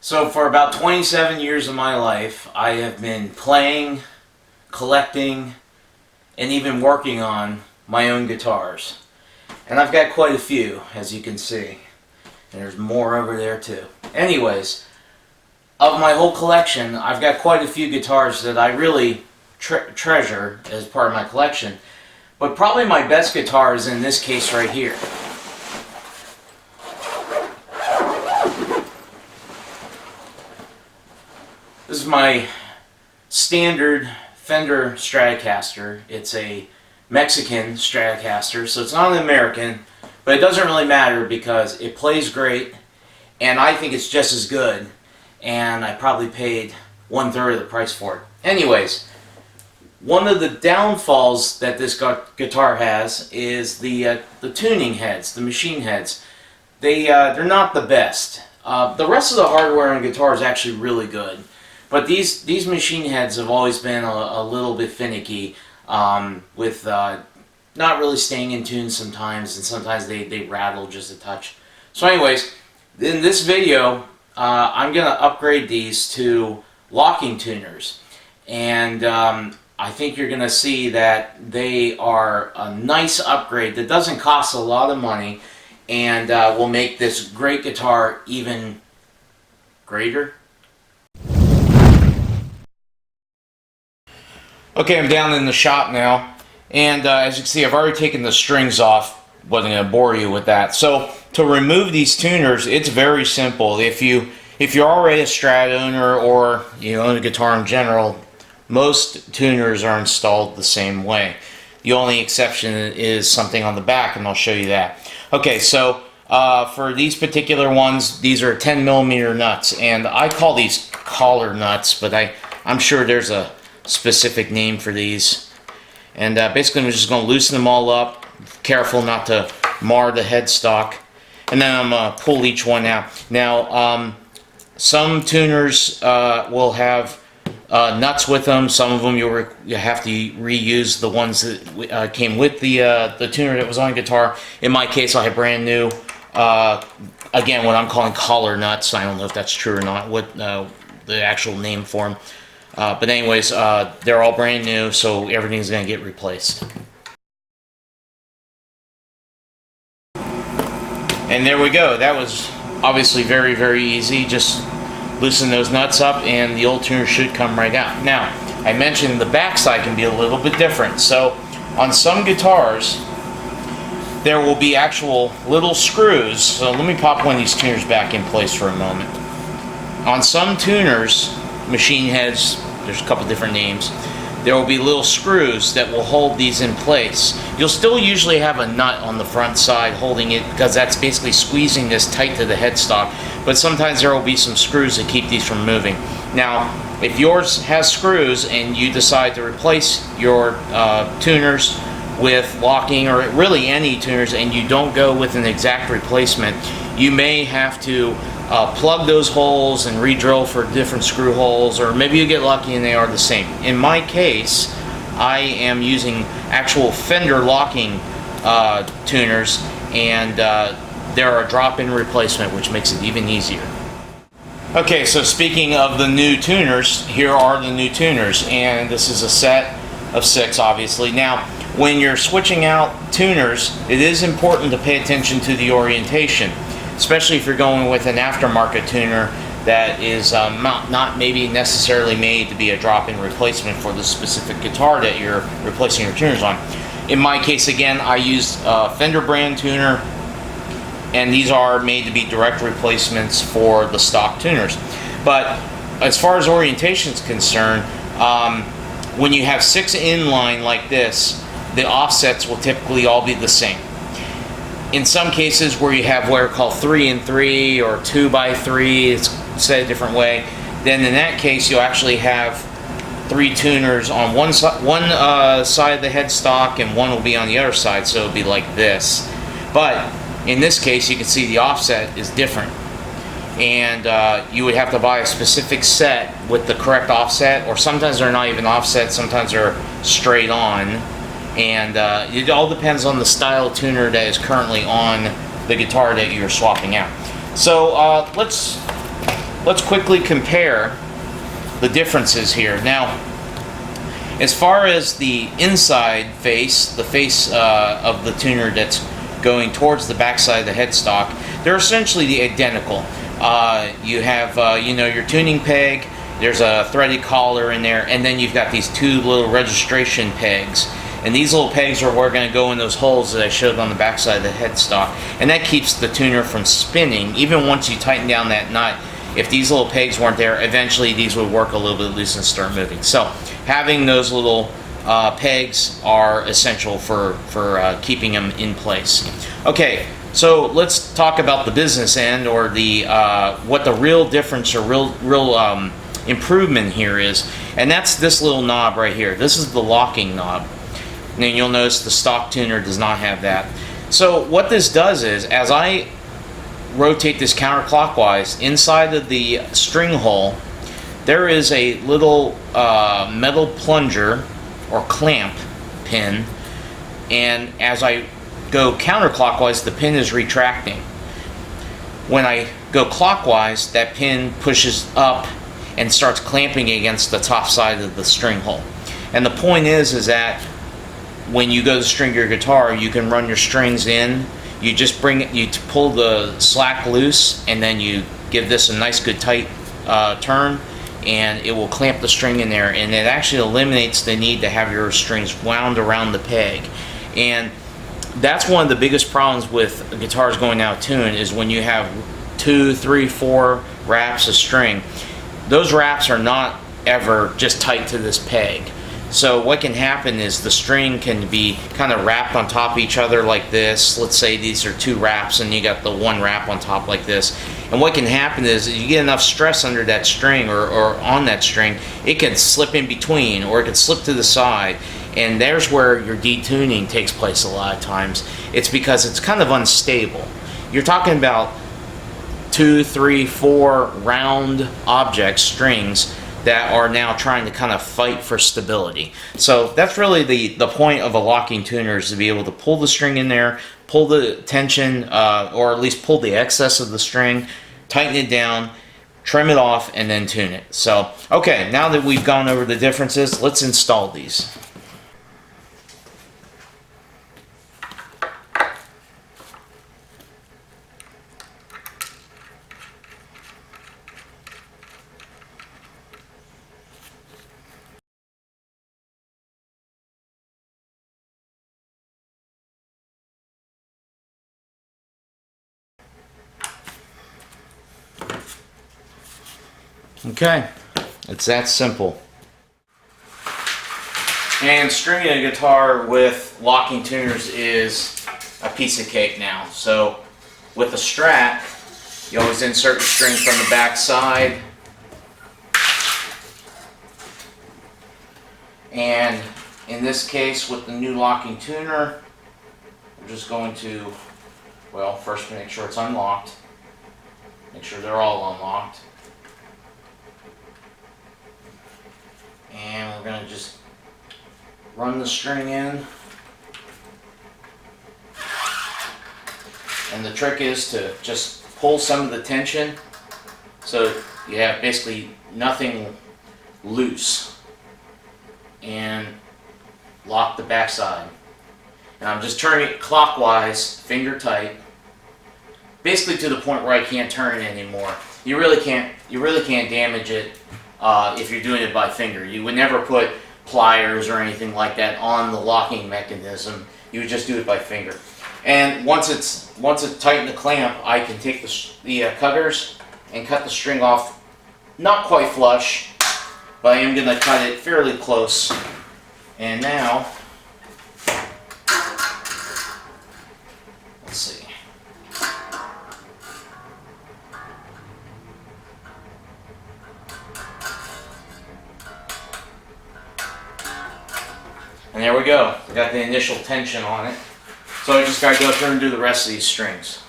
So for about 27 years of my life, I have been playing, collecting, and even working on my own guitars. And I've got quite a few, as you can see. And there's more over there too. Anyways, of my whole collection, I've got quite a few guitars that I really treasure as part of my collection. But probably my best guitar is in this case right here. This is my standard Fender Stratocaster. It's a Mexican Stratocaster, so it's not an American, but it doesn't really matter because it plays great, and I think it's just as good, and I probably paid 1/3 of the price for it. Anyways, one of the downfalls that this guitar has is the tuning heads, the machine heads. They're not the best. The rest of the hardware on guitar is actually really good. But these machine heads have always been a little bit finicky, with not really staying in tune sometimes, and sometimes they rattle just a touch. So anyways, in this video, I'm going to upgrade these to locking tuners. And I think you're going to see that they are a nice upgrade that doesn't cost a lot of money, and will make this great guitar even greater. Okay, I'm down in the shop now, and as you can see, I've already taken the strings off. Wasn't going to bore you with that. So to remove these tuners, it's very simple. If you're already a Strat owner, or you own a guitar in general, most tuners are installed the same way. The only exception is something on the back, and I'll show you that. Okay, so for these particular ones, these are 10mm nuts, and I call these collar nuts, but I'm sure there's a specific name for these. And basically I'm just going to loosen them all up, careful not to mar the headstock, and then I'm going to pull each one out. Now some tuners will have nuts with them. Some of them you have to reuse the ones that came with the tuner that was on the guitar. In my case, I have brand new, again, what I'm calling collar nuts. I don't know if that's true or not, what the actual name for them. But anyways, they're all brand new, so everything's going to get replaced. And there we go. That was obviously very, very easy. Just loosen those nuts up and the old tuner should come right out. Now, I mentioned the backside can be a little bit different. So on some guitars, there will be actual little screws. So let me pop one of these tuners back in place for a moment. On some tuners, machine heads, there's a couple different names, there will be little screws that will hold these in place. You'll still usually have a nut on the front side holding it, because that's basically squeezing this tight to the headstock, but sometimes there will be some screws that keep these from moving. Now, if yours has screws and you decide to replace your tuners with locking, or really any tuners, and you don't go with an exact replacement, you may have to plug those holes and re-drill for different screw holes, or maybe you get lucky and they are the same. In my case, I am using actual Fender locking tuners, and they're a drop-in replacement, which makes it even easier. Okay, so speaking of the new tuners, here are the new tuners, and this is a set of 6, obviously. Now, when you're switching out tuners, it is important to pay attention to the orientation, especially if you're going with an aftermarket tuner that is not maybe necessarily made to be a drop-in replacement for the specific guitar that you're replacing your tuners on. In my case, again, I used a Fender brand tuner, and these are made to be direct replacements for the stock tuners. But as far as orientation is concerned, when you have 6 inline like this, the offsets will typically all be the same. In some cases where you have what are called 3-in-3 or 2x3, it's said a different way, then in that case you'll actually have 3 tuners on one side of the headstock, and one will be on the other side, so it'll be like this. But in this case, you can see the offset is different, and you would have to buy a specific set with the correct offset, or sometimes they're not even offset, sometimes they're straight on. And it all depends on the style tuner that is currently on the guitar that you're swapping out. So let's let's quickly compare the differences here. Now, as far as the inside face, the face of the tuner that's going towards the backside of the headstock, they're essentially identical. You have your tuning peg, there's a threaded collar in there, and then you've got these two little registration pegs. And these little pegs are where going to go in those holes that I showed on the backside of the headstock. And that keeps the tuner from spinning. Even once you tighten down that nut, if these little pegs weren't there, eventually these would work a little bit loose and start moving. So having those little pegs are essential for keeping them in place. Okay, so let's talk about the business end, or the what the real difference or real improvement here is. And that's this little knob right here. This is the locking knob. And you'll notice the stock tuner does not have that. So what this does is, as I rotate this counterclockwise, inside of the string hole, there is a little metal plunger or clamp pin, and as I go counterclockwise, the pin is retracting. When I go clockwise, that pin pushes up and starts clamping against the top side of the string hole. And the point is that when you go to string your guitar, you can run your strings in. You just pull the slack loose, and then you give this a nice good tight turn, and it will clamp the string in there, and it actually eliminates the need to have your strings wound around the peg. And that's one of the biggest problems with guitars going out of tune, is when you have 2, 3, 4 wraps of string. Those wraps are not ever just tight to this peg. So what can happen is the string can be kind of wrapped on top of each other like this. Let's say these are 2 wraps and you got the 1 wrap on top like this. And what can happen is you get enough stress under that string or on that string, it can slip in between, or it can slip to the side. And there's where your detuning takes place a lot of times. It's because it's kind of unstable. You're talking about 2, 3, 4 round objects, strings, that are now trying to kind of fight for stability. So that's really the point of a locking tuner, is to be able to pull the string in there, pull the tension, or at least pull the excess of the string, tighten it down, trim it off, and then tune it. So, okay, now that we've gone over the differences, let's install these. Okay, it's that simple. And stringing a guitar with locking tuners is a piece of cake now. So with a Strat, you always insert your string from the back side. And in this case, with the new locking tuner, we're just going to, well, first make sure it's unlocked. Make sure they're all unlocked. And we're going to just run the string in. And the trick is to just pull some of the tension so you have basically nothing loose. And lock the backside. And I'm just turning it clockwise, finger tight, basically to the point where I can't turn it anymore. You really can't damage it if you're doing it by finger. You would never put pliers or anything like that on the locking mechanism. You would just do it by finger. And once it's tightened the clamp, I can take the cutters and cut the string off, not quite flush, but I am going to cut it fairly close. And now, let's see. And there we go. We got the initial tension on it. So I just got to go through and do the rest of these strings.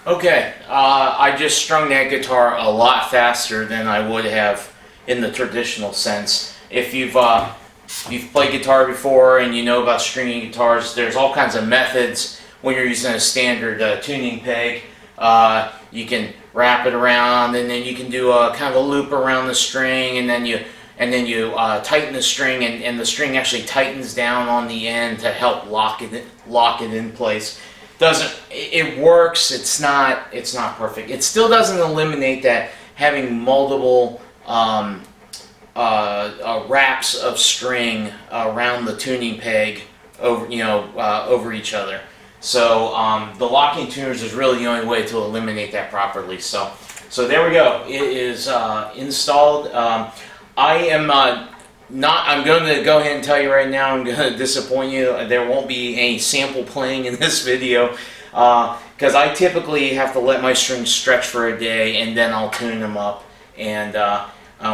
Okay, I just strung that guitar a lot faster than I would have in the traditional sense. If you've if you've played guitar before and you know about stringing guitars, there's all kinds of methods when you're using a standard tuning peg. You can wrap it around, and then you can do a kind of a loop around the string, and then you tighten the string, and the string actually tightens down on the end to help lock it in place. It works. It's not perfect. It still doesn't eliminate that having multiple wraps of string around the tuning peg over each other. So the locking tuners is really the only way to eliminate that properly. So there we go. It is installed. I'm going to go ahead and tell you right now, I'm going to disappoint you. There won't be any sample playing in this video because I typically have to let my strings stretch for a day and then I'll tune them up. And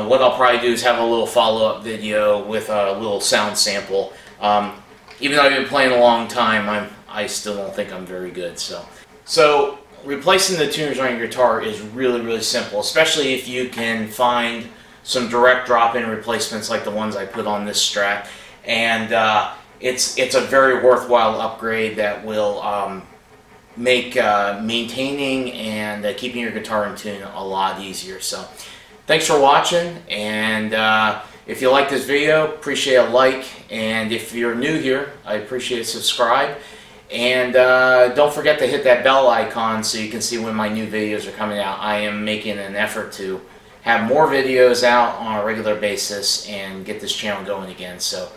what I'll probably do is have a little follow-up video with a little sound sample. Even though I've been playing a long time, I still don't think I'm very good. So replacing the tuners on your guitar is really, really simple, especially if you can find some direct drop-in replacements like the ones I put on this Strat, and it's a very worthwhile upgrade that will make maintaining and keeping your guitar in tune a lot easier. So thanks for watching, and if you like this video, appreciate a like, and if you're new here, I appreciate a subscribe, and don't forget to hit that bell icon so you can see when my new videos are coming out. I am making an effort to have more videos out on a regular basis and get this channel going again. So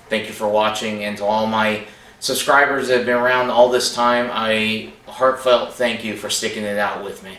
thank you for watching, and to all my subscribers that have been around all this time, I heartfelt thank you for sticking it out with me.